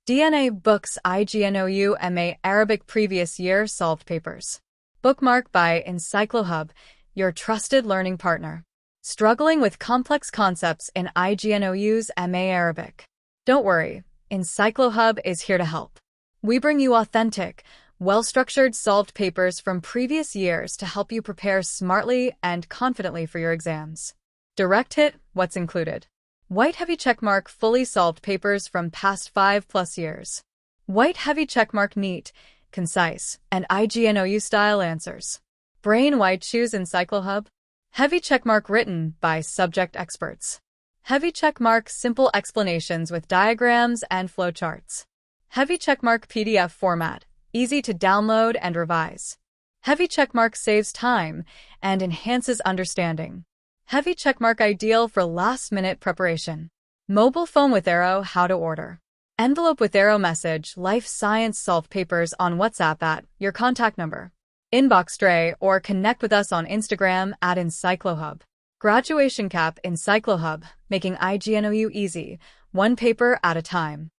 DNA Books Ignou MA Arabic Previous Year Solved Papers. Bookmark by Encyclohub, your trusted learning partner. Struggling with complex concepts in Ignou's MA Arabic? Don't worry, Encyclohub is here to help. We bring you authentic, well-structured solved papers from previous years to help you prepare smartly and confidently for your exams. Direct hit, what's included? White heavy checkmark fully solved papers from past 5+ years. White heavy checkmark neat, concise, and Ignou style answers. Brain white shoes Encyclohub. Heavy checkmark written by subject experts. Heavy checkmark simple explanations with diagrams and flowcharts. Heavy checkmark PDF format, easy to download and revise. Heavy checkmark saves time and enhances understanding. Heavy checkmark ideal for last-minute preparation. Mobile phone with arrow how to order. Envelope with arrow message life science solved papers on WhatsApp at your contact number. Inbox tray or connect with us on Instagram at Encyclohub. Graduation cap Encyclohub, making Ignou easy, one paper at a time.